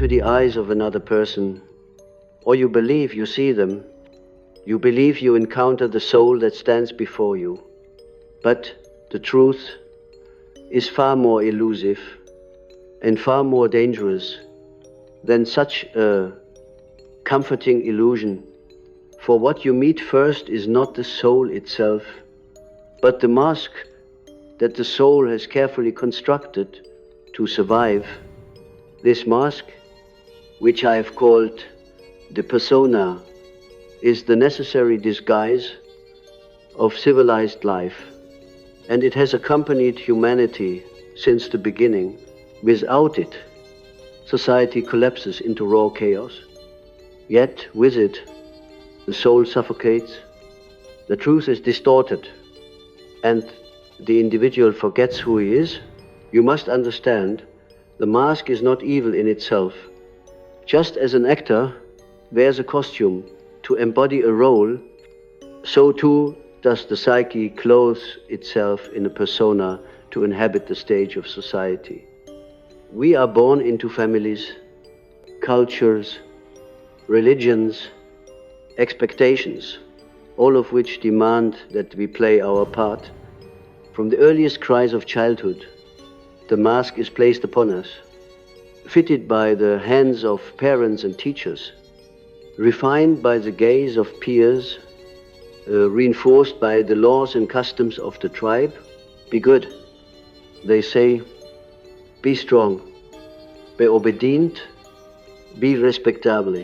into the eyes of another person, or you believe you see them, you believe you encounter the soul that stands before you. But the truth is far more elusive and far more dangerous than such a comforting illusion. For what you meet first is not the soul itself, but the mask that the soul has carefully constructed to survive. This mask, which I have called the persona, is the necessary disguise of civilized life, and it has accompanied humanity since the beginning. Without it, society collapses into raw chaos. Yet, with it, the soul suffocates, the truth is distorted, and the individual forgets who he is. You must understand, the mask is not evil in itself. Just as an actor wears a costume to embody a role, so too does the psyche clothe itself in a persona to inhabit the stage of society. We are born into families, cultures, religions, expectations, all of which demand that we play our part. From the earliest cries of childhood, the mask is placed upon us, fitted by the hands of parents and teachers, refined by the gaze of peers, reinforced by the laws and customs of the tribe. Be good, they say, be strong, be obedient, be respectable.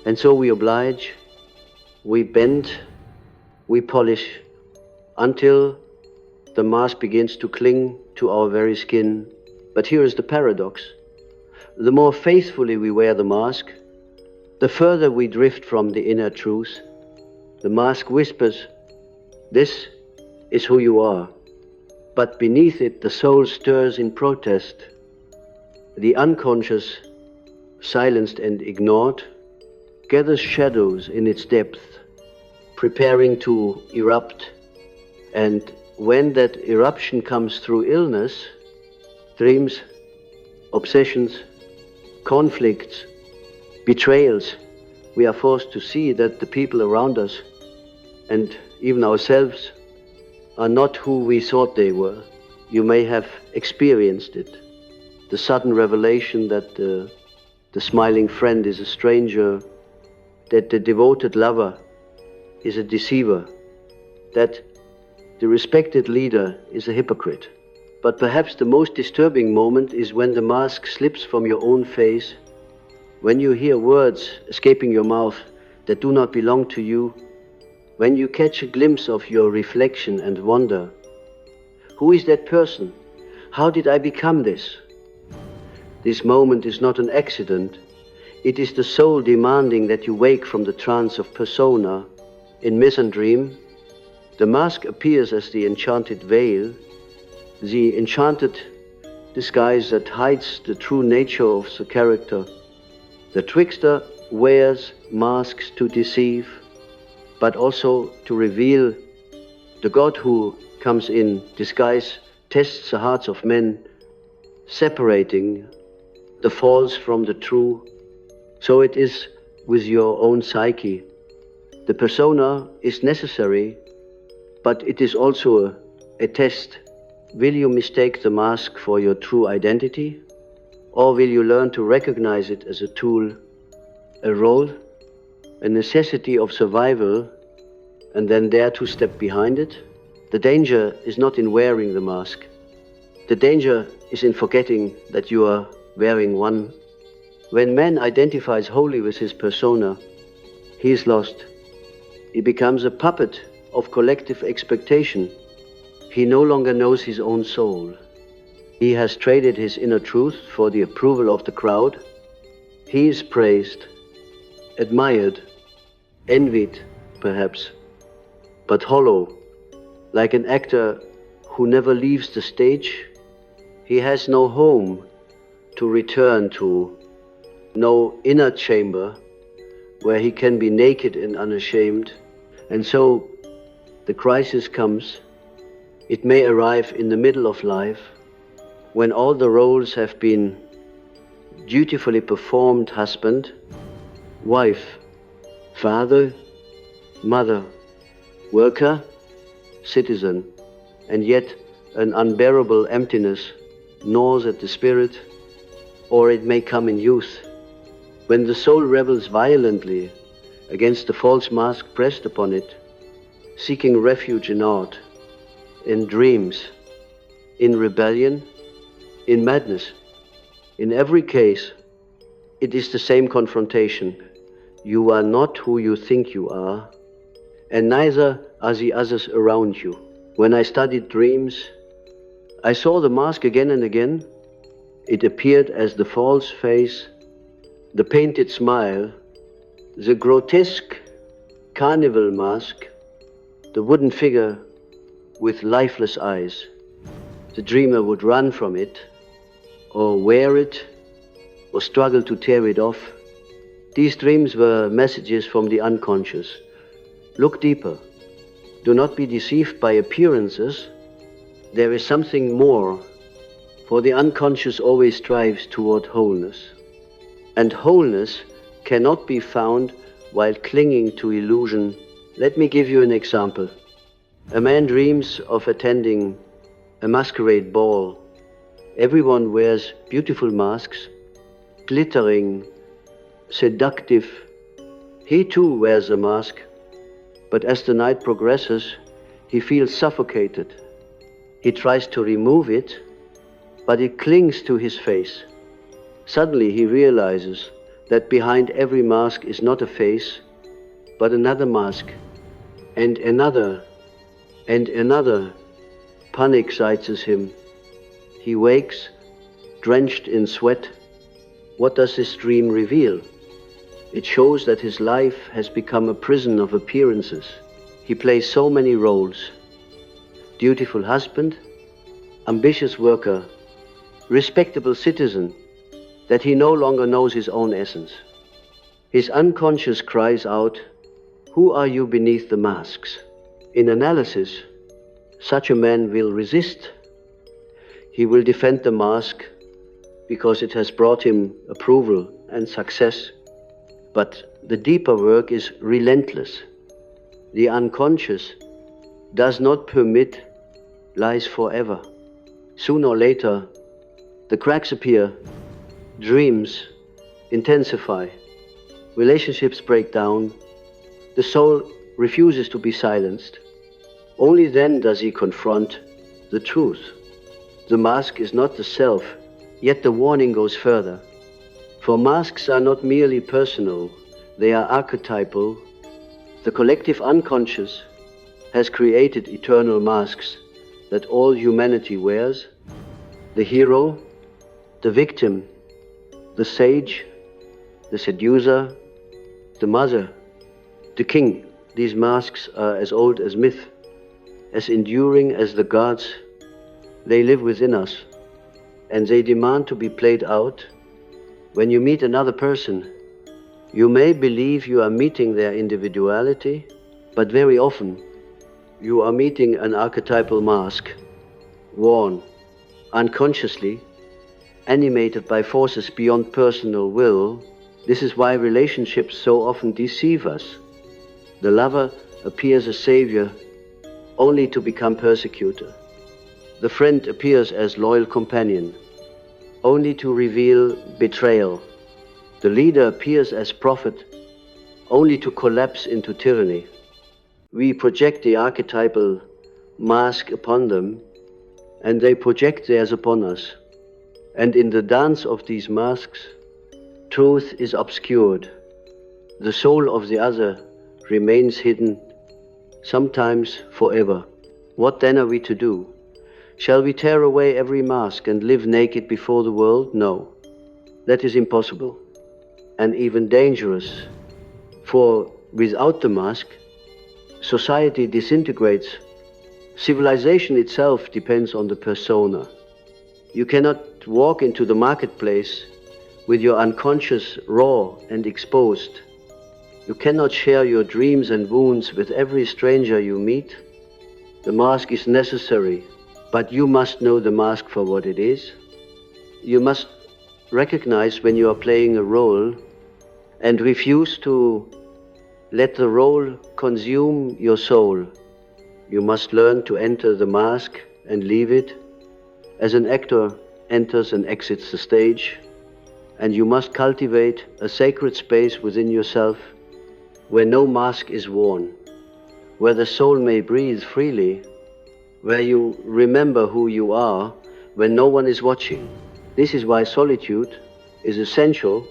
And so we oblige, we bend, we polish, until the mask begins to cling to our very skin. But here is the paradox. The more faithfully we wear the mask, the further we drift from the inner truth. The mask whispers, this is who you are. But beneath it, the soul stirs in protest. The unconscious, silenced and ignored, gathers shadows in its depth, preparing to erupt. And when that eruption comes through illness, dreams, obsessions, conflicts, betrayals, we are forced to see that the people around us, and even ourselves, are not who we thought they were. You may have experienced it. The sudden revelation that the smiling friend is a stranger, that the devoted lover is a deceiver, that the respected leader is a hypocrite. But perhaps the most disturbing moment is when the mask slips from your own face, when you hear words escaping your mouth that do not belong to you, when you catch a glimpse of your reflection and wonder, who is that person? How did I become this? This moment is not an accident. It is the soul demanding that you wake from the trance of persona. In myth and dream, the mask appears as the enchanted veil, the enchanted disguise that hides the true nature of the character. The trickster wears masks to deceive, but also to reveal. The God who comes in disguise tests the hearts of men, separating the false from the true. So it is with your own psyche. The persona is necessary, but it is also a test. Will you mistake the mask for your true identity? Or will you learn to recognize it as a tool, a role, a necessity of survival, and then dare to step behind it? The danger is not in wearing the mask. The danger is in forgetting that you are wearing one. When man identifies wholly with his persona, he is lost. He becomes a puppet of collective expectation. He no longer knows his own soul. He has traded his inner truth for the approval of the crowd. He is praised, admired, envied, perhaps, but hollow, like an actor who never leaves the stage. He has no home to return to, no inner chamber where he can be naked and unashamed. And so the crisis comes. It may arrive in the middle of life, when all the roles have been dutifully performed husband, wife, father, mother, worker, citizen, and yet an unbearable emptiness gnaws at the spirit, or it may come in youth, when the soul rebels violently against the false mask pressed upon it, seeking refuge in art, in dreams, in rebellion, in madness. In every case, it is the same confrontation. You are not who you think you are, and neither are the others around you. When I studied dreams, I saw the mask again and again. It appeared as the false face, the painted smile, the grotesque carnival mask, the wooden figure with lifeless eyes. The dreamer would run from it, or wear it, or struggle to tear it off. These dreams were messages from the unconscious. Look deeper. Do not be deceived by appearances. There is something more, for the unconscious always strives toward wholeness. And wholeness cannot be found while clinging to illusion. Let me give you an example. A man dreams of attending a masquerade ball. Everyone wears beautiful masks, glittering, seductive. He too wears a mask, but as the night progresses, he feels suffocated. He tries to remove it, but it clings to his face. Suddenly he realizes that behind every mask is not a face, but another mask, and another, and another. Panic seizes him. He wakes, drenched in sweat. What does this dream reveal? It shows that his life has become a prison of appearances. He plays so many roles: dutiful husband, ambitious worker, respectable citizen, that he no longer knows his own essence. His unconscious cries out, "Who are you beneath the masks?" In analysis, such a man will resist. He will defend the mask because it has brought him approval and success. But the deeper work is relentless. The unconscious does not permit lies forever. Sooner or later, the cracks appear, dreams intensify, relationships break down, the soul refuses to be silenced. Only then does he confront the truth. The mask is not the self, yet the warning goes further. For masks are not merely personal, they are archetypal. The collective unconscious has created eternal masks that all humanity wears: the hero, the victim, the sage, the seducer, the mother, the king. These masks are as old as myth, as enduring as the gods. They live within us, and they demand to be played out. When you meet another person, you may believe you are meeting their individuality, but very often you are meeting an archetypal mask, worn unconsciously, animated by forces beyond personal will. This is why relationships so often deceive us. The lover appears as savior only to become persecutor. The friend appears as loyal companion only to reveal betrayal. The leader appears as prophet only to collapse into tyranny. We project the archetypal mask upon them, and they project theirs upon us. And in the dance of these masks, truth is obscured. The soul of the other remains hidden, sometimes forever. What then are we to do? Shall we tear away every mask and live naked before the world? No, that is impossible, and even dangerous. For without the mask, society disintegrates. Civilization itself depends on the persona. You cannot walk into the marketplace with your unconscious raw and exposed. You cannot share your dreams and wounds with every stranger you meet. The mask is necessary, but you must know the mask for what it is. You must recognize when you are playing a role and refuse to let the role consume your soul. You must learn to enter the mask and leave it, as an actor enters and exits the stage, and you must cultivate a sacred space within yourself where no mask is worn, where the soul may breathe freely, where you remember who you are when no one is watching. This is why solitude is essential.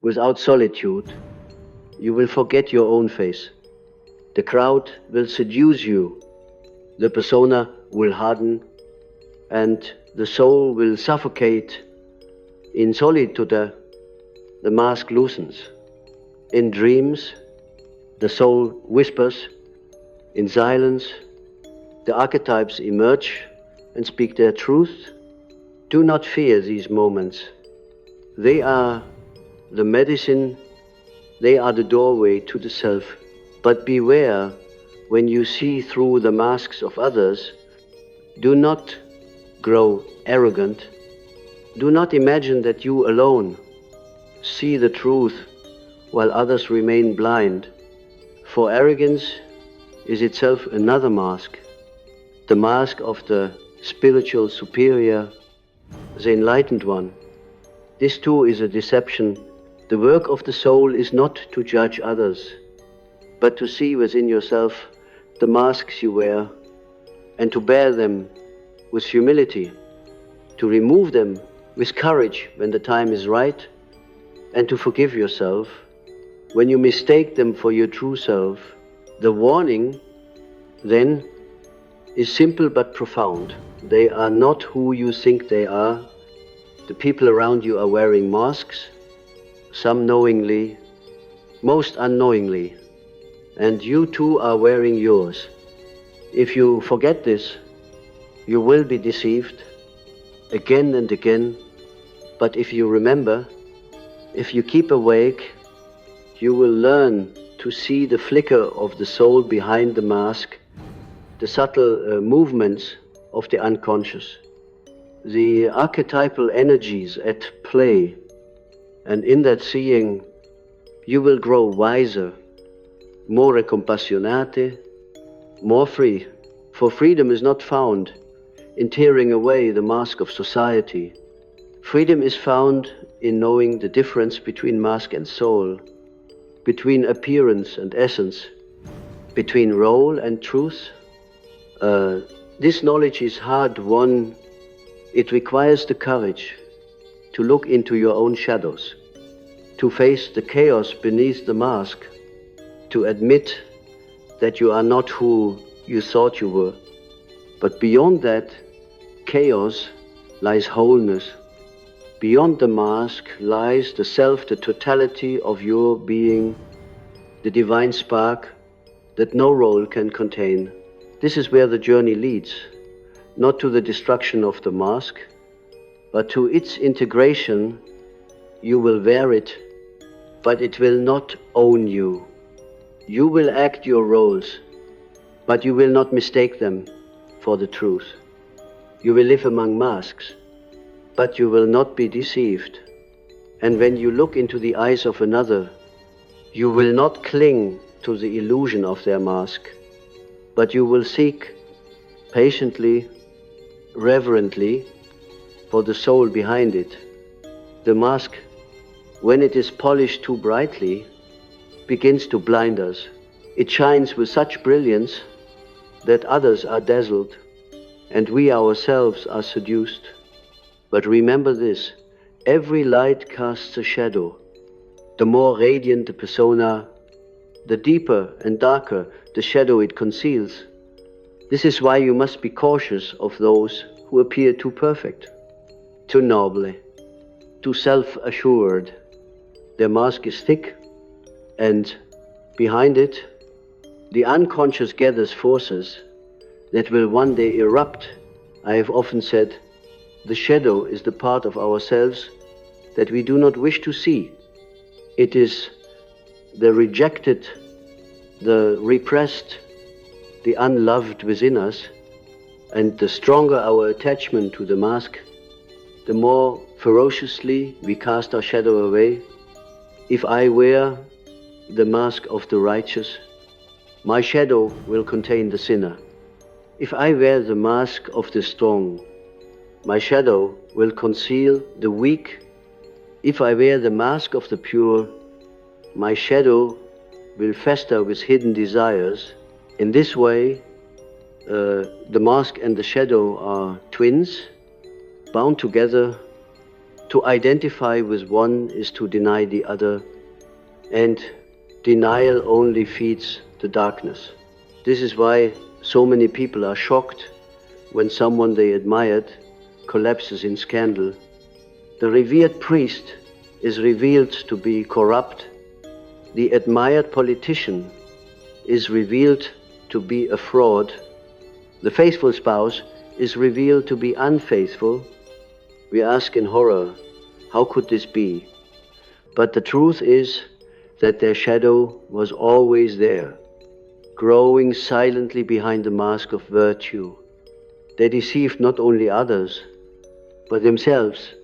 Without solitude, you will forget your own face. The crowd will seduce you, the persona will harden, and the soul will suffocate. In solitude, the mask loosens. In dreams, the soul whispers. In silence, the archetypes emerge and speak their truth. Do not fear these moments. They are the medicine, they are the doorway to the self. But beware when you see through the masks of others. Do not grow arrogant. Do not imagine that you alone see the truth while others remain blind. For arrogance is itself another mask, the mask of the spiritual superior, the enlightened one. This too is a deception. The work of the soul is not to judge others, but to see within yourself the masks you wear and to bear them with humility, to remove them with courage when the time is right, and to forgive yourself when you mistake them for your true self. The warning, then, is simple but profound. They are not who you think they are. The people around you are wearing masks, some knowingly, most unknowingly, and you too are wearing yours. If you forget this, you will be deceived again and again. But if you remember, if you keep awake, you will learn to see the flicker of the soul behind the mask, the subtle movements of the unconscious, the archetypal energies at play. And in that seeing, you will grow wiser, more recompassionate, more free. For freedom is not found in tearing away the mask of society. Freedom is found in knowing the difference between mask and soul, between appearance and essence, between role and truth. This knowledge is hard-won. It requires the courage to look into your own shadows, to face the chaos beneath the mask, to admit that you are not who you thought you were. But beyond that chaos lies wholeness. Beyond the mask lies the self, the totality of your being, the divine spark that no role can contain. This is where the journey leads, not to the destruction of the mask, but to its integration. You will wear it, but it will not own you. You will act your roles, but you will not mistake them for the truth. You will live among masks, but you will not be deceived. And when you look into the eyes of another, you will not cling to the illusion of their mask, but you will seek patiently, reverently, for the soul behind it. The mask, when it is polished too brightly, begins to blind us. It shines with such brilliance that others are dazzled, and we ourselves are seduced. But remember this, every light casts a shadow. The more radiant the persona, the deeper and darker the shadow it conceals. This is why you must be cautious of those who appear too perfect, too noble, too self-assured. Their mask is thick, and behind it, the unconscious gathers forces that will one day erupt. I have often said, the shadow is the part of ourselves that we do not wish to see. It is the rejected, the repressed, the unloved within us, and the stronger our attachment to the mask, the more ferociously we cast our shadow away. If I wear the mask of the righteous, my shadow will contain the sinner. If I wear the mask of the strong, my shadow will conceal the weak. If I wear the mask of the pure, my shadow will fester with hidden desires. In this way, the mask and the shadow are twins, bound together. To identify with one is to deny the other, and denial only feeds the darkness. This is why so many people are shocked when someone they admired collapses in scandal. The revered priest is revealed to be corrupt. The admired politician is revealed to be a fraud. The faithful spouse is revealed to be unfaithful. We ask in horror, how could this be? But the truth is that their shadow was always there, growing silently behind the mask of virtue. They deceived not only others, but themselves.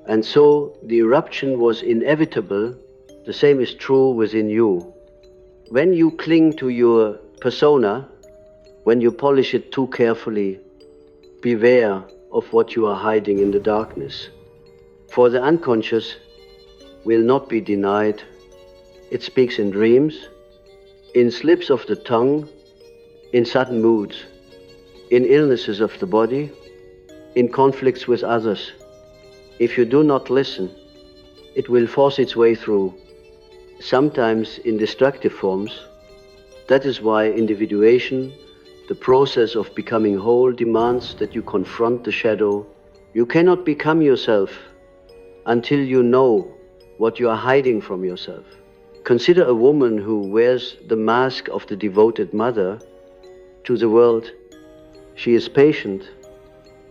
And so the eruption was inevitable. The same is true within you. When you cling to your persona, when you polish it too carefully, beware of what you are hiding in the darkness. For the unconscious will not be denied. It speaks in dreams, in slips of the tongue, in sudden moods, in illnesses of the body, in conflicts with others. If you do not listen, it will force its way through, sometimes in destructive forms. That is why individuation, the process of becoming whole, demands that you confront the shadow. You cannot become yourself until you know what you are hiding from yourself. Consider a woman who wears the mask of the devoted mother to the world. She is patient,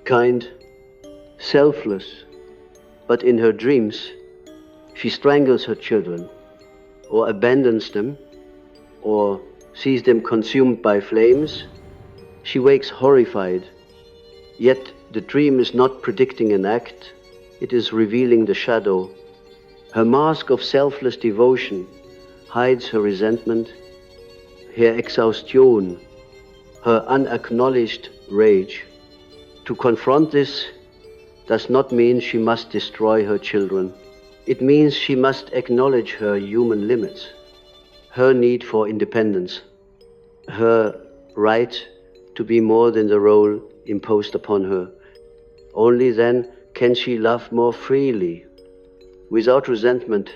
kind, selfless, but in her dreams, she strangles her children, or abandons them, or sees them consumed by flames. She wakes horrified, yet the dream is not predicting an act, it is revealing the shadow. Her mask of selfless devotion hides her resentment, her exhaustion, her unacknowledged rage. To confront this does not mean she must destroy her children. It means she must acknowledge her human limits, her need for independence, her right to be more than the role imposed upon her. Only then can she love more freely, without resentment,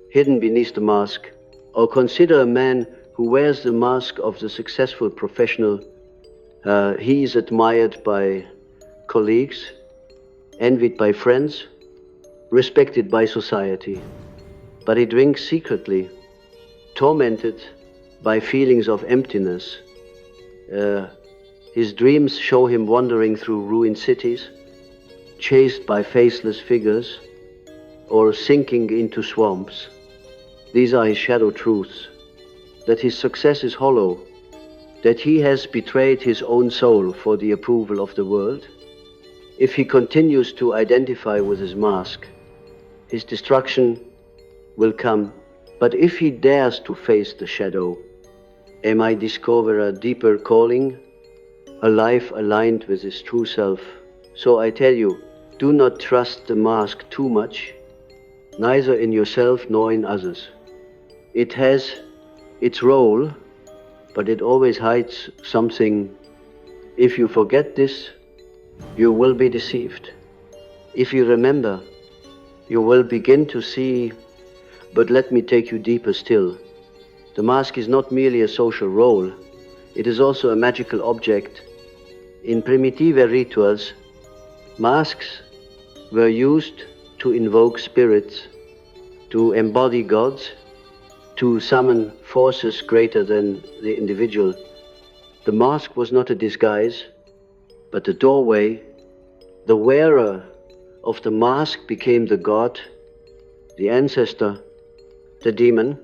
hidden beneath the mask. Or consider a man who wears the mask of the successful professional. He is admired by colleagues, envied by friends, respected by society. But he drinks secretly, tormented by feelings of emptiness. His dreams show him wandering through ruined cities, chased by faceless figures, or sinking into swamps. These are his shadow truths, that his success is hollow, that he has betrayed his own soul for the approval of the world. If he continues to identify with his mask, his destruction will come. But if he dares to face the shadow, he might discover a deeper calling, a life aligned with his true self. So I tell you, do not trust the mask too much, neither in yourself nor in others. It has its role, but it always hides something. If you forget this, you will be deceived. If you remember, you will begin to see. But let me take you deeper still. The mask is not merely a social role, it is also a magical object. In primitive rituals, masks were used to invoke spirits, to embody gods, to summon forces greater than the individual. The mask was not a disguise, but a doorway. The wearer of the mask became the god, the ancestor, the demon.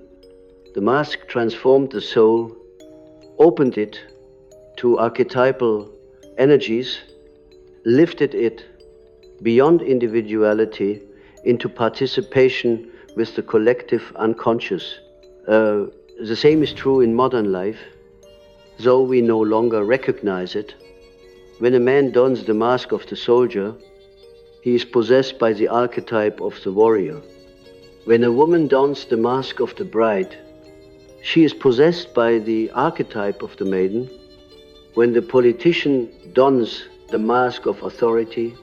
The mask transformed the soul, opened it to archetypal energies, lifted it beyond individuality into participation with the collective unconscious. The same is true in modern life, though we no longer recognize it. When a man dons the mask of the soldier, he is possessed by the archetype of the warrior. When a woman dons the mask of the bride, she is possessed by the archetype of the maiden. When the politician dons the mask of authority,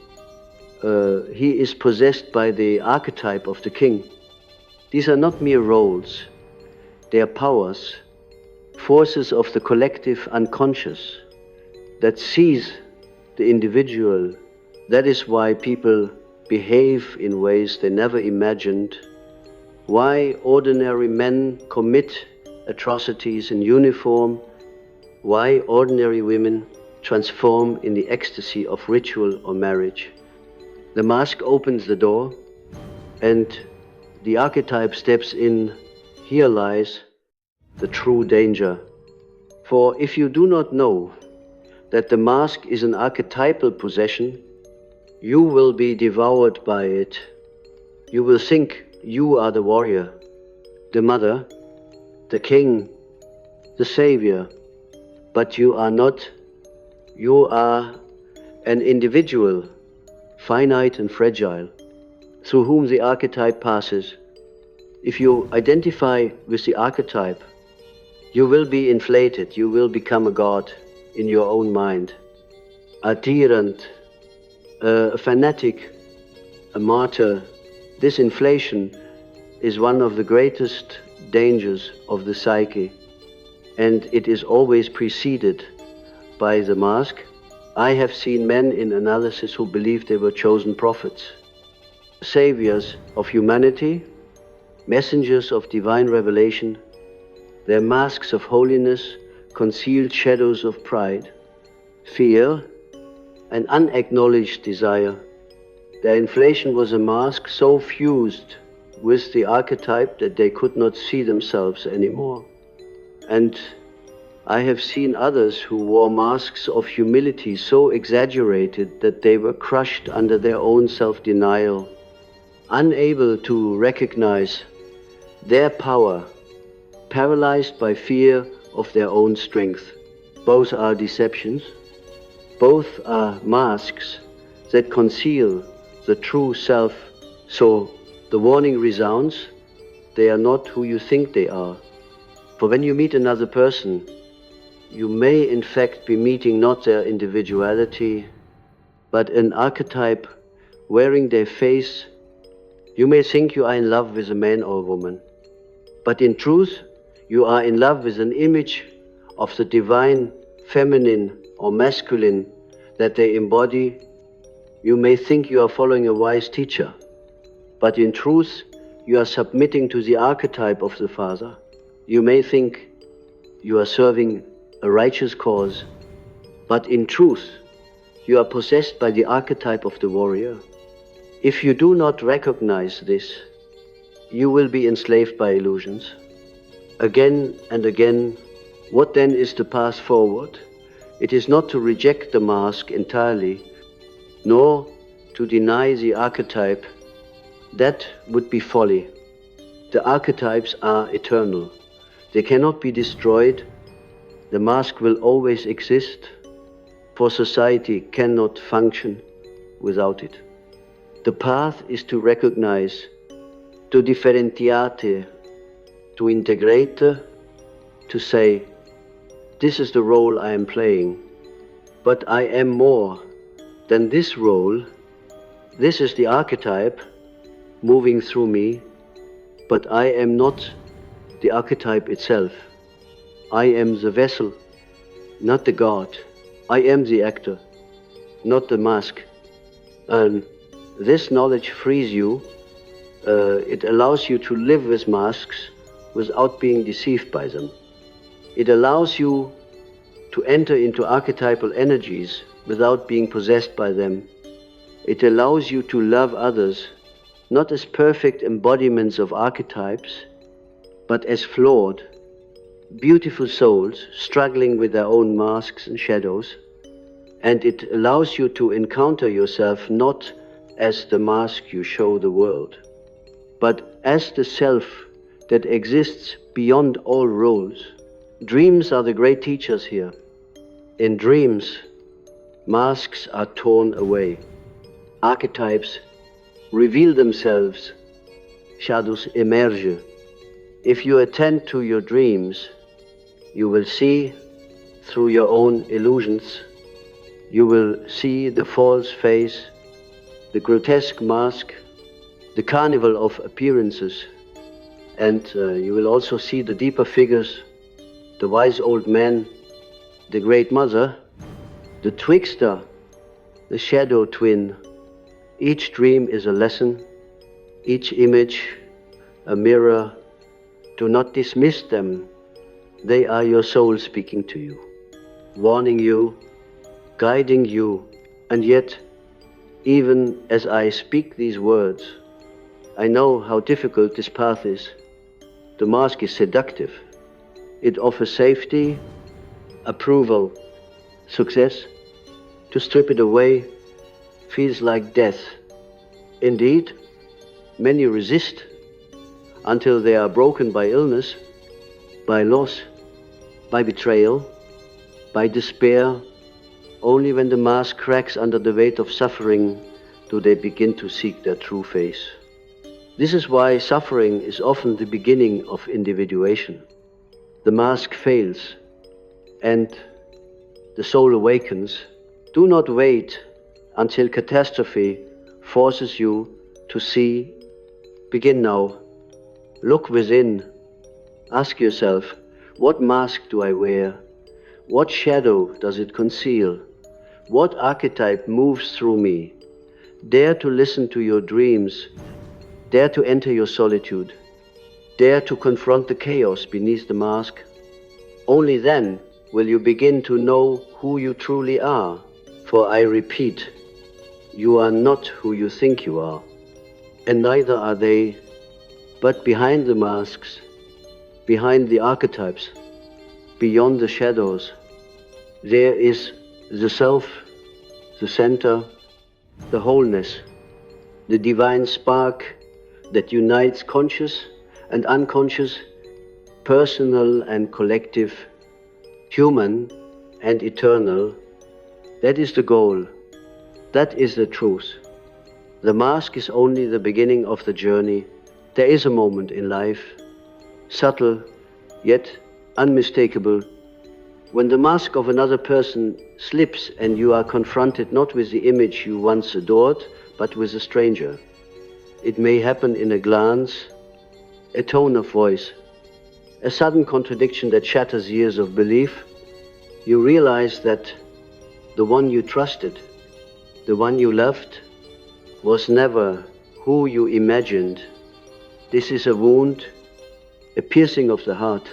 he is possessed by the archetype of the king. These are not mere roles, they are powers, forces of the collective unconscious that seize the individual. That is why people behave in ways they never imagined, why ordinary men commit atrocities in uniform, why ordinary women transform in the ecstasy of ritual or marriage. The mask opens the door, and the archetype steps in. Here lies the true danger. For if you do not know that the mask is an archetypal possession, you will be devoured by it. You will think you are the warrior, the mother, the king, the savior, but you are not. You are an individual, finite and fragile, through whom the archetype passes. If you identify with the archetype, you will be inflated, you will become a god in your own mind, a tyrant, a fanatic, a martyr. This inflation is one of the greatest dangers of the psyche, and it is always preceded by the mask. I have seen men in analysis who believed they were chosen prophets, saviors of humanity, messengers of divine revelation. Their masks of holiness concealed shadows of pride, fear, and unacknowledged desire. Their inflation was a mask so fused with the archetype that they could not see themselves anymore. And I have seen others who wore masks of humility so exaggerated that they were crushed under their own self-denial, unable to recognize their power, paralyzed by fear of their own strength. Both are deceptions. Both are masks that conceal the true self. So the warning resounds: they are not who you think they are. For when you meet another person, you may in fact be meeting not their individuality, but an archetype wearing their face. You may think you are in love with a man or a woman, but in truth, you are in love with an image of the divine feminine or masculine that they embody. You may think you are following a wise teacher, but in truth, you are submitting to the archetype of the Father. You may think you are serving a righteous cause, but in truth, you are possessed by the archetype of the warrior. If you do not recognize this, you will be enslaved by illusions. Again and again, what then is the path forward? It is not to reject the mask entirely, nor to deny the archetype. That would be folly. The archetypes are eternal. They cannot be destroyed. The mask will always exist, for society cannot function without it. The path is to recognize, to differentiate, to integrate, to say, this is the role I am playing, but I am more than this role. This is the archetype moving through me, but I am not the archetype itself. I am the vessel, not the god. I am the actor, not the mask. And this knowledge frees you. It allows you to live with masks without being deceived by them. It allows you to enter into archetypal energies without being possessed by them. It allows you to love others not as perfect embodiments of archetypes, but as flawed, beautiful souls struggling with their own masks and shadows. And it allows you to encounter yourself not as the mask you show the world, but as the self that exists beyond all roles. Dreams are the great teachers here. In dreams, masks are torn away. Archetypes reveal themselves. Shadows emerge. If you attend to your dreams, you will see through your own illusions. You will see the false face, the grotesque mask, the carnival of appearances, and you will also see the deeper figures, the wise old man, the great mother, the trickster, the shadow twin. Each dream is a lesson, each image a mirror. Do not dismiss them. They are your soul speaking to you, warning you, guiding you. And yet, even as I speak these words, I know how difficult this path is. The mask is seductive. It offers safety, approval, success. To strip it away feels like death. Indeed, many resist until they are broken by illness, by loss, by betrayal, by despair. Only when the mask cracks under the weight of suffering do they begin to seek their true face. This is why suffering is often the beginning of individuation. The mask fails and the soul awakens. Do not wait until catastrophe forces you to see. Begin now. Look within. Ask yourself, what mask do I wear? What shadow does it conceal? What archetype moves through me? Dare to listen to your dreams. Dare to enter your solitude. Dare to confront the chaos beneath the mask. Only then will you begin to know who you truly are. For I repeat, you are not who you think you are, and neither are they. But behind the masks, behind the archetypes, beyond the shadows, there is the self, the center, the wholeness, the divine spark that unites conscious and unconscious, personal and collective, human and eternal. That is the goal. That is the truth. The mask is only the beginning of the journey. There is a moment in life, subtle yet unmistakable, when the mask of another person slips and you are confronted not with the image you once adored, but with a stranger. It may happen in a glance, a tone of voice, a sudden contradiction that shatters years of belief. You realize that the one you trusted, the one you loved, was never who you imagined. This is a wound, a piercing of the heart,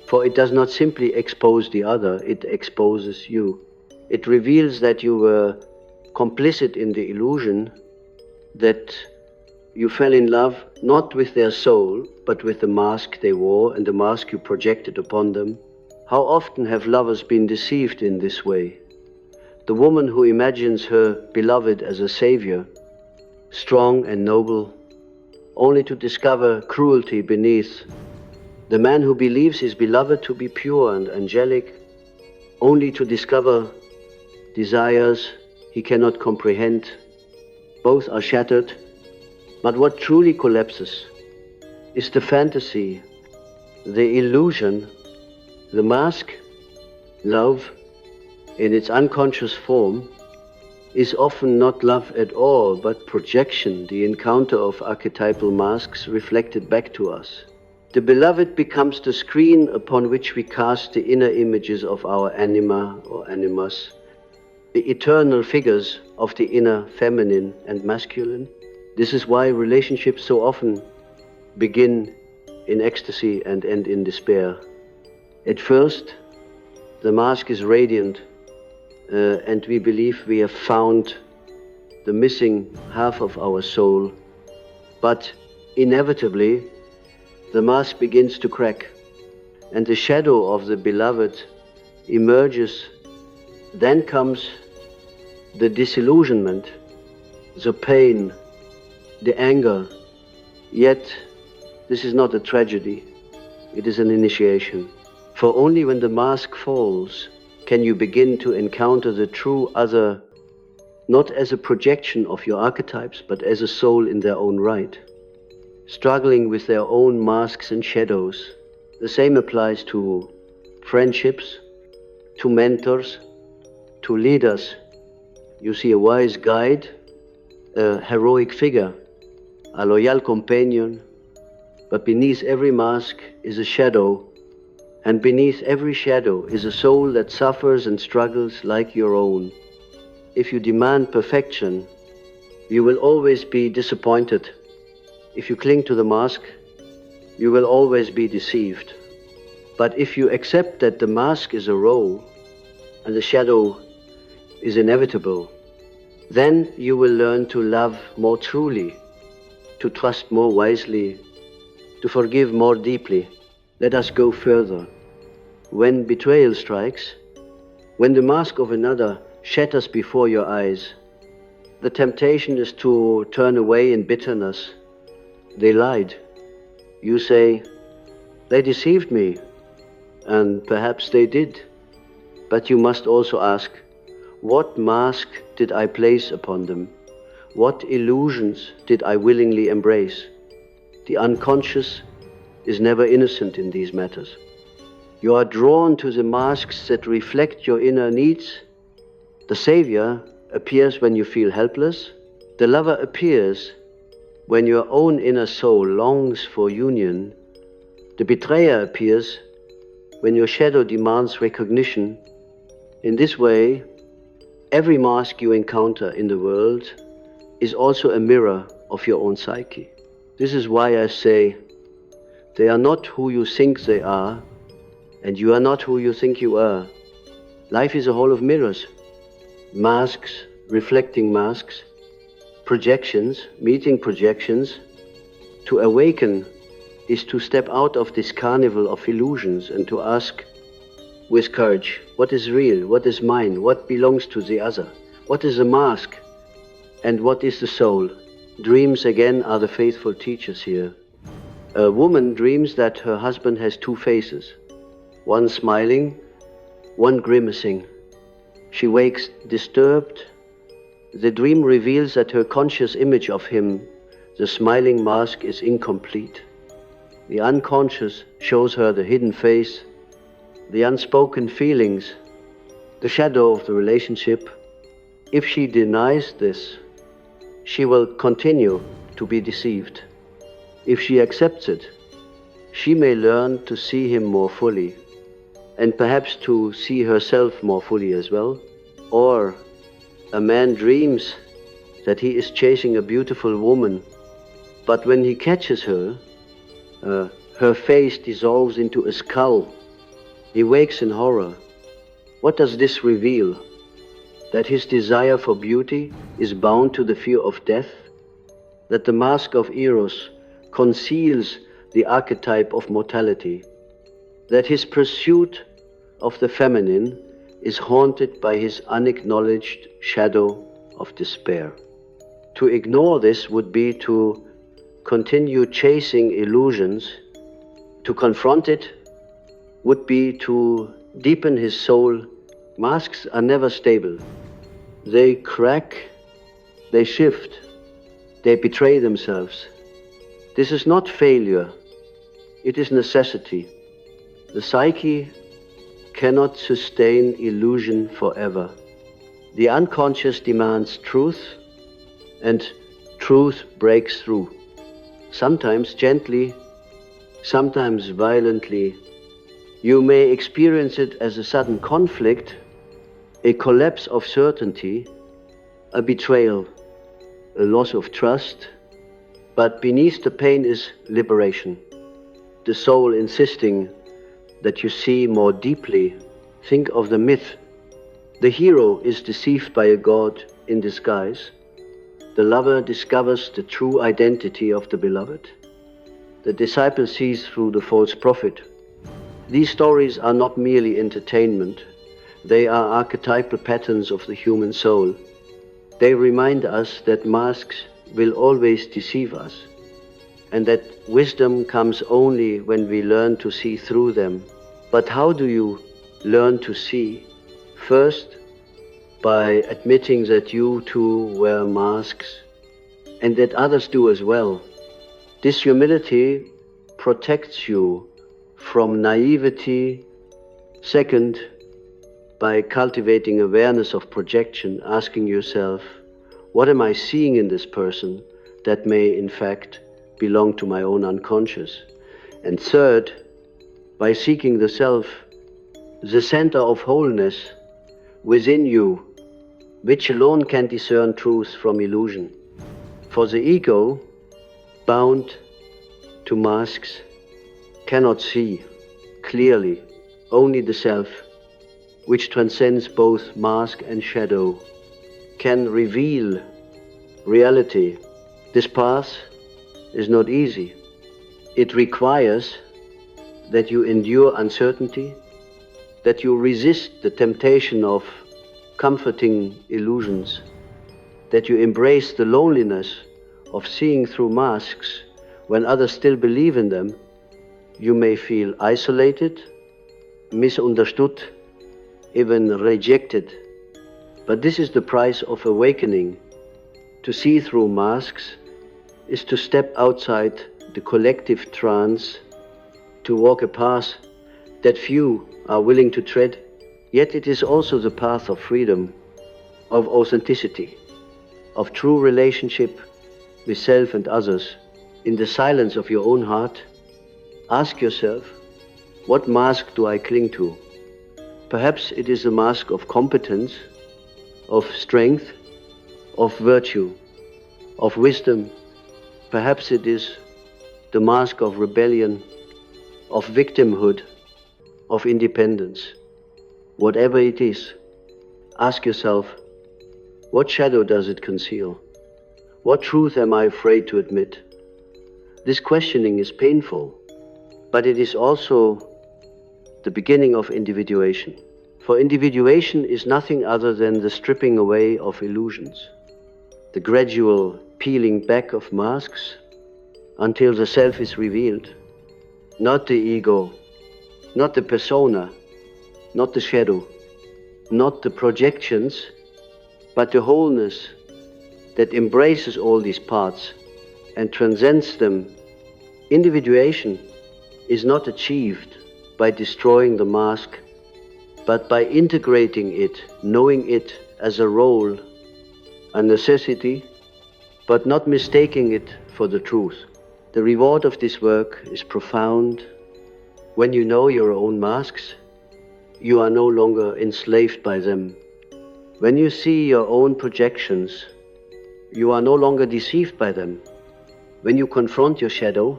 for it does not simply expose the other, it exposes you. It reveals that you were complicit in the illusion, that you fell in love not with their soul, but with the mask they wore and the mask you projected upon them. How often have lovers been deceived in this way? The woman who imagines her beloved as a savior, strong and noble, only to discover cruelty beneath. The man who believes his beloved to be pure and angelic, only to discover desires he cannot comprehend. Both are shattered, but what truly collapses is the fantasy, the illusion, the mask. Love, in its unconscious form, is often not love at all, but projection, the encounter of archetypal masks reflected back to us. The beloved becomes the screen upon which we cast the inner images of our anima or animus, the eternal figures of the inner feminine and masculine. This is why relationships so often begin in ecstasy and end in despair. At first, the mask is radiant, and we believe we have found the missing half of our soul. But inevitably, the mask begins to crack, and the shadow of the beloved emerges. Then comes the disillusionment, the pain, the anger. Yet, this is not a tragedy, it is an initiation. For only when the mask falls can you begin to encounter the true other, not as a projection of your archetypes, but as a soul in their own right, struggling with their own masks and shadows. The same applies to friendships, to mentors, to leaders. You see a wise guide, a heroic figure, a loyal companion, but beneath every mask is a shadow, and beneath every shadow is a soul that suffers and struggles like your own. If you demand perfection, you will always be disappointed. If you cling to the mask, you will always be deceived. But if you accept that the mask is a role and the shadow is inevitable, then you will learn to love more truly, to trust more wisely, to forgive more deeply. Let us go further. When betrayal strikes, when the mask of another shatters before your eyes, the temptation is to turn away in bitterness. They lied. You say, they deceived me, and perhaps they did. But you must also ask, what mask did I place upon them? What illusions did I willingly embrace? The unconscious is never innocent in these matters. You are drawn to the masks that reflect your inner needs. The savior appears when you feel helpless. The lover appears when your own inner soul longs for union. The betrayer appears when your shadow demands recognition. In this way, every mask you encounter in the world is also a mirror of your own psyche. This is why I say, they are not who you think they are, and you are not who you think you are. Life is a hall of mirrors, masks reflecting masks, projections meeting projections. To awaken is to step out of this carnival of illusions and to ask with courage, what is real, what is mine, what belongs to the other, what is a mask, and what is the soul? Dreams again are the faithful teachers here. A woman dreams that her husband has two faces, one smiling, one grimacing. She wakes disturbed. The dream reveals that her conscious image of him, the smiling mask, is incomplete. The unconscious shows her the hidden face, the unspoken feelings, the shadow of the relationship. If she denies this, she will continue to be deceived. If she accepts it, she may learn to see him more fully, and perhaps to see herself more fully as well. Or a man dreams that he is chasing a beautiful woman, but when he catches her, her face dissolves into a skull. He wakes in horror. What does this reveal? That his desire for beauty is bound to the fear of death? That the mask of Eros conceals the archetype of mortality? That his pursuit of the feminine is haunted by his unacknowledged shadow of despair? To ignore this would be to continue chasing illusions. To confront it would be to deepen his soul. Masks are never stable. They crack, they shift, they betray themselves. This is not failure, it is necessity. The psyche cannot sustain illusion forever. The unconscious demands truth, and truth breaks through. Sometimes gently, sometimes violently. You may experience it as a sudden conflict, a collapse of certainty, a betrayal, a loss of trust, but beneath the pain is liberation. The soul insisting that you see more deeply. Think of the myth. The hero is deceived by a god in disguise. The lover discovers the true identity of the beloved. The disciple sees through the false prophet. These stories are not merely entertainment. They are archetypal patterns of the human soul. They remind us that masks will always deceive us, and that wisdom comes only when we learn to see through them. But how do you learn to see? First, by admitting that you too wear masks, and that others do as well. This humility protects you from naivety. Second, by cultivating awareness of projection, asking yourself, what am I seeing in this person that may in fact belong to my own unconscious? And third, by seeking the self, the center of wholeness within you, which alone can discern truth from illusion. For the ego, bound to masks, cannot see clearly. Only the self, which transcends both mask and shadow, can reveal reality. This path is not easy. It requires that you endure uncertainty, that you resist the temptation of comforting illusions, that you embrace the loneliness of seeing through masks when others still believe in them. You may feel isolated, misunderstood, even rejected. But this is the price of awakening. To see through masks is to step outside the collective trance, to walk a path that few are willing to tread. Yet it is also the path of freedom, of authenticity, of true relationship with self and others. In the silence of your own heart, ask yourself, what mask do I cling to? Perhaps it is a mask of competence, of strength, of virtue, of wisdom. Perhaps it is the mask of rebellion, of victimhood, of independence. Whatever it is, ask yourself, what shadow does it conceal? What truth am I afraid to admit? This questioning is painful, but it is also the beginning of individuation. For individuation is nothing other than the stripping away of illusions, the gradual peeling back of masks until the self is revealed. Not the ego, not the persona, not the shadow, not the projections, but the wholeness that embraces all these parts and transcends them. Individuation is not achieved by destroying the mask, but by integrating it, knowing it as a role, a necessity, but not mistaking it for the truth. The reward of this work is profound. When you know your own masks, you are no longer enslaved by them. When you see your own projections, you are no longer deceived by them. When you confront your shadow,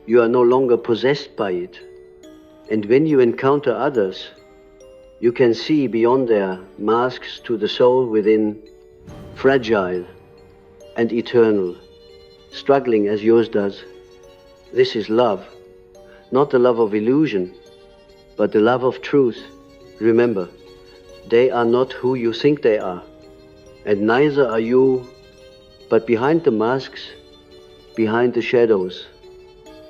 you are no longer possessed by it. And when you encounter others, you can see beyond their masks to the soul within, fragile and eternal, struggling as yours does. This is love, not the love of illusion, but the love of truth. Remember, they are not who you think they are, and neither are you, but behind the masks, behind the shadows,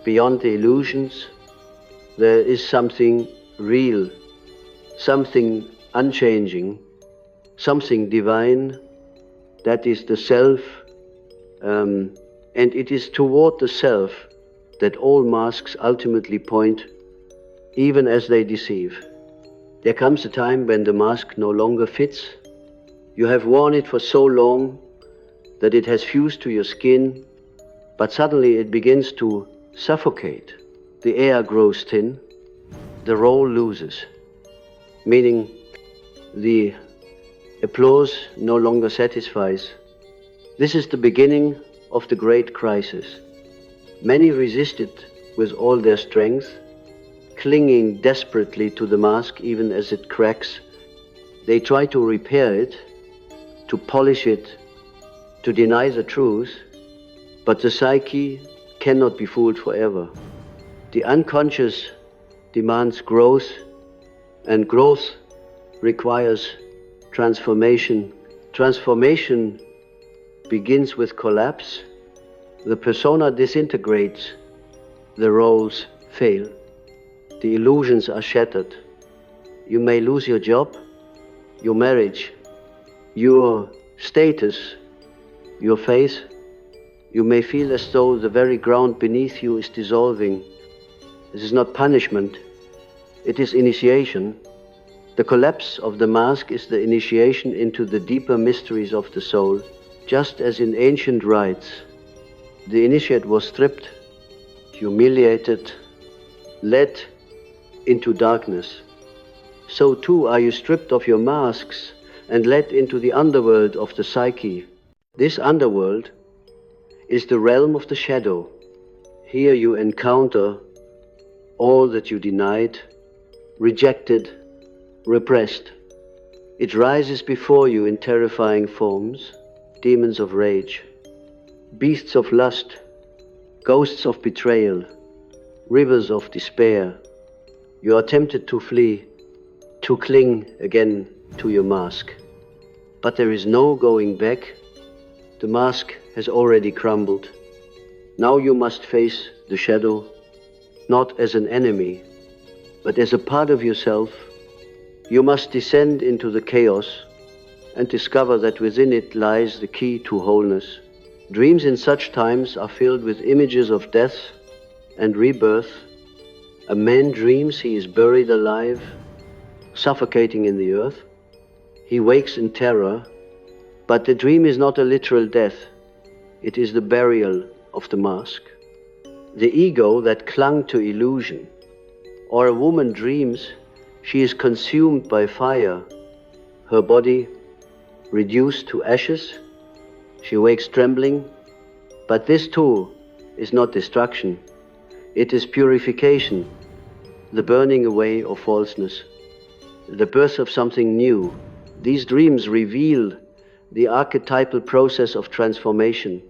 beyond the illusions, there is something real, something unchanging, something divine. That is the self, and it is toward the self that all masks ultimately point, even as they deceive. There comes a time when the mask no longer fits. You have worn it for so long that it has fused to your skin, but suddenly it begins to suffocate. The air grows thin, the role loses, meaning the applause no longer satisfies. This is the beginning of the great crisis. Many resist it with all their strength, clinging desperately to the mask even as it cracks. They try to repair it, to polish it, to deny the truth, but the psyche cannot be fooled forever. The unconscious demands growth, and growth requires transformation. Transformation begins with collapse. The persona disintegrates. The roles fail. The illusions are shattered. You may lose your job, your marriage, your status, your faith. You may feel as though the very ground beneath you is dissolving. This is not punishment, it is initiation. The collapse of the mask is the initiation into the deeper mysteries of the soul. Just as in ancient rites, the initiate was stripped, humiliated, led into darkness. So too are you stripped of your masks and led into the underworld of the psyche. This underworld is the realm of the shadow. Here you encounter all that you denied, rejected, repressed. It rises before you in terrifying forms, demons of rage, beasts of lust, ghosts of betrayal, rivers of despair. You are tempted to flee, to cling again to your mask. But there is no going back. The mask has already crumbled. Now you must face the shadow, not as an enemy, but as a part of yourself. You must descend into the chaos and discover that within it lies the key to wholeness. Dreams in such times are filled with images of death and rebirth. A man dreams he is buried alive, suffocating in the earth. He wakes in terror, but the dream is not a literal death. It is the burial of the mask. The ego that clung to illusion. Or a woman dreams she is consumed by fire, her body reduced to ashes. She wakes trembling, but this too is not destruction. It is purification, the burning away of falseness, the birth of something new. These dreams reveal the archetypal process of transformation,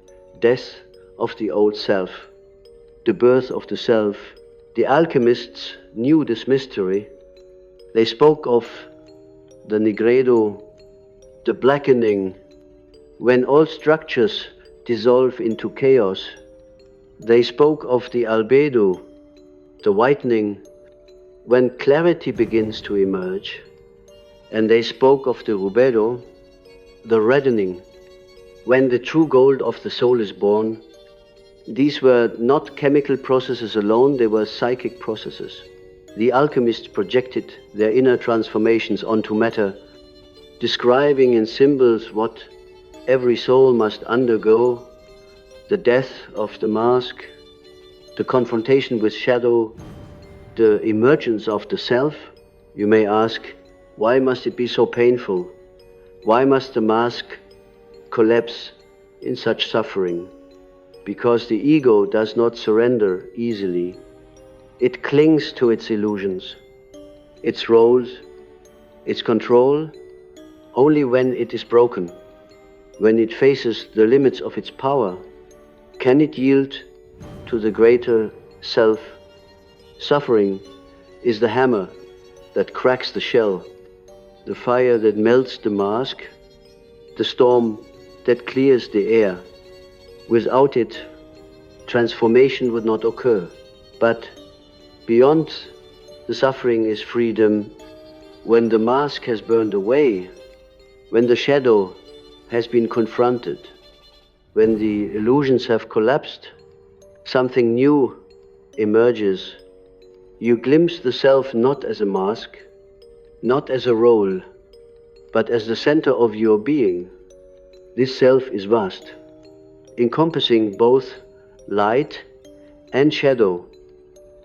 death of the old self, the birth of the self. The alchemists knew this mystery. They spoke of the nigredo, the blackening, when all structures dissolve into chaos. They spoke of the albedo, the whitening, when clarity begins to emerge. And they spoke of the rubedo, the reddening, when the true gold of the soul is born. These were not chemical processes alone, they were psychic processes. The alchemists projected their inner transformations onto matter, describing in symbols what every soul must undergo: the death of the mask, the confrontation with shadow, the emergence of the self. You may ask, why must it be so painful? Why must the mask collapse in such suffering? Because the ego does not surrender easily. It clings to its illusions, its roles, its control. Only when it is broken, when it faces the limits of its power, can it yield to the greater self. Suffering is the hammer that cracks the shell, the fire that melts the mask, the storm that clears the air. Without it, transformation would not occur. But beyond the suffering is freedom. When the mask has burned away, when the shadow has been confronted, when the illusions have collapsed, something new emerges. You glimpse the self not as a mask, not as a role, but as the center of your being. This self is vast, encompassing both light and shadow,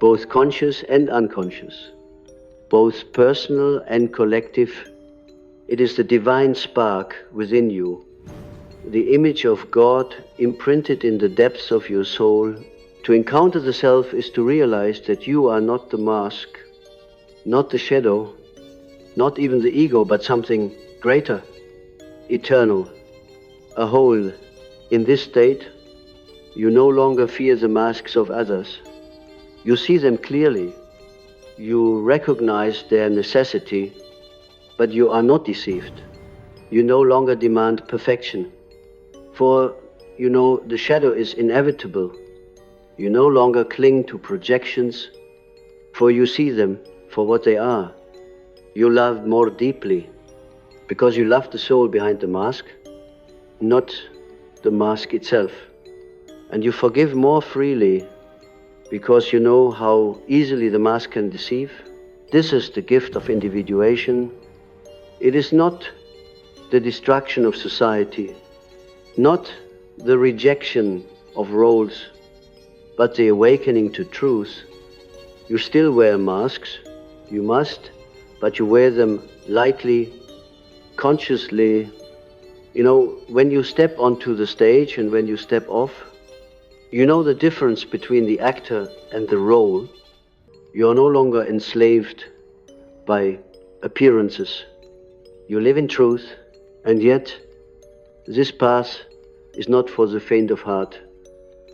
both conscious and unconscious, both personal and collective. It is the divine spark within you, the image of God imprinted in the depths of your soul. To encounter the self is to realize that you are not the mask, not the shadow, not even the ego, but something greater, eternal, a whole. In this state, you no longer fear the masks of others. You see them clearly. You recognize their necessity, but you are not deceived. You no longer demand perfection, for you know the shadow is inevitable. You no longer cling to projections, for you see them for what they are. You love more deeply, because you love the soul behind the mask, not the mask itself. And you forgive more freely, because you know how easily the mask can deceive. This is the gift of individuation. It is not the destruction of society, not the rejection of roles, but the awakening to truth. You still wear masks, you must, but you wear them lightly, consciously. You know, when you step onto the stage and when you step off, you know the difference between the actor and the role. You are no longer enslaved by appearances. You live in truth, and yet this path is not for the faint of heart.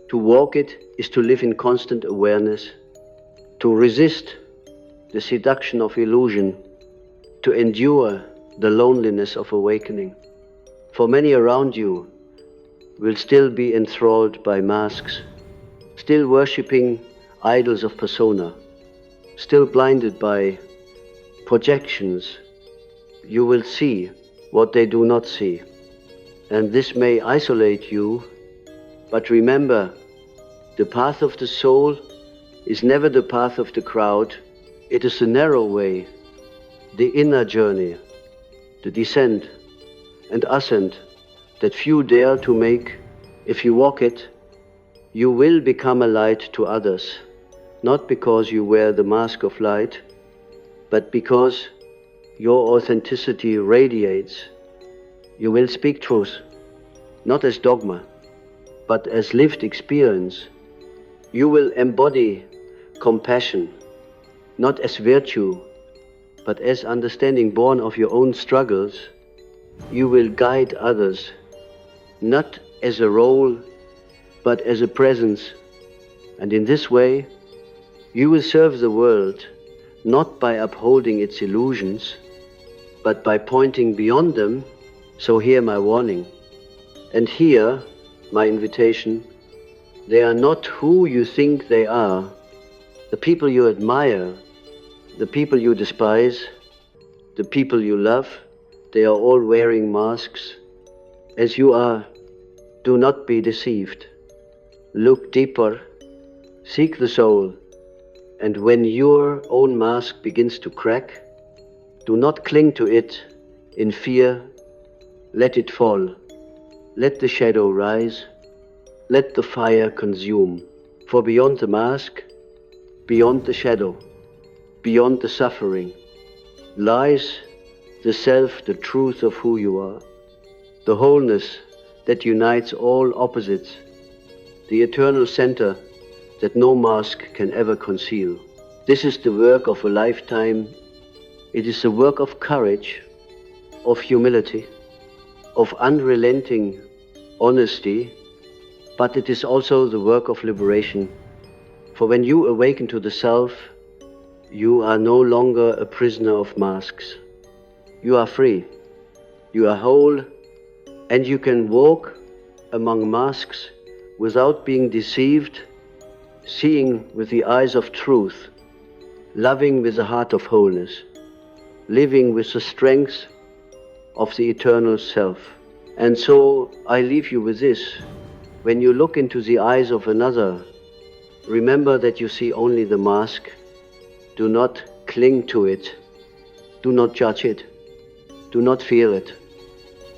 To walk it is to live in constant awareness, to resist the seduction of illusion, to endure the loneliness of awakening. For many around you will still be enthralled by masks, still worshipping idols of persona, still blinded by projections. You will see what they do not see, and this may isolate you, but remember, the path of the soul is never the path of the crowd. It is the narrow way, the inner journey, the descent and ascent that few dare to make. If you walk it, you will become a light to others, not because you wear the mask of light, but because your authenticity radiates. You will speak truth, not as dogma, but as lived experience. You will embody compassion, not as virtue, but as understanding born of your own struggles. You will guide others, not as a role, but as a presence. And in this way, you will serve the world, not by upholding its illusions, but by pointing beyond them. So hear my warning, and hear my invitation. They are not who you think they are. The people you admire, the people you despise, the people you love, they are all wearing masks, as you are. Do not be deceived. Look deeper, seek the soul, and when your own mask begins to crack, do not cling to it in fear. Let it fall. Let the shadow rise. Let the fire consume. For beyond the mask, beyond the shadow, beyond the suffering, lies the self, the truth of who you are, the wholeness that unites all opposites, the eternal center that no mask can ever conceal. This is the work of a lifetime. It is the work of courage, of humility, of unrelenting honesty, but it is also the work of liberation. For when you awaken to the self, you are no longer a prisoner of masks. You are free, you are whole, and you can walk among masks without being deceived, seeing with the eyes of truth, loving with the heart of wholeness, living with the strength of the eternal self. And so I leave you with this. When you look into the eyes of another, remember that you see only the mask. Do not cling to it. Do not judge it. Do not fear it.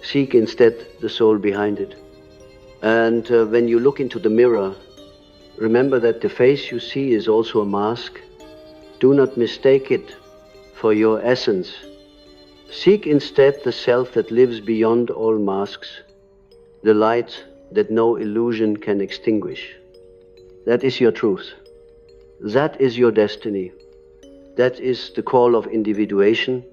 Seek instead the soul behind it. And when you look into the mirror, remember that the face you see is also a mask. Do not mistake it for your essence. Seek instead the self that lives beyond all masks, the light that no illusion can extinguish. That is your truth. That is your destiny. That is the call of individuation.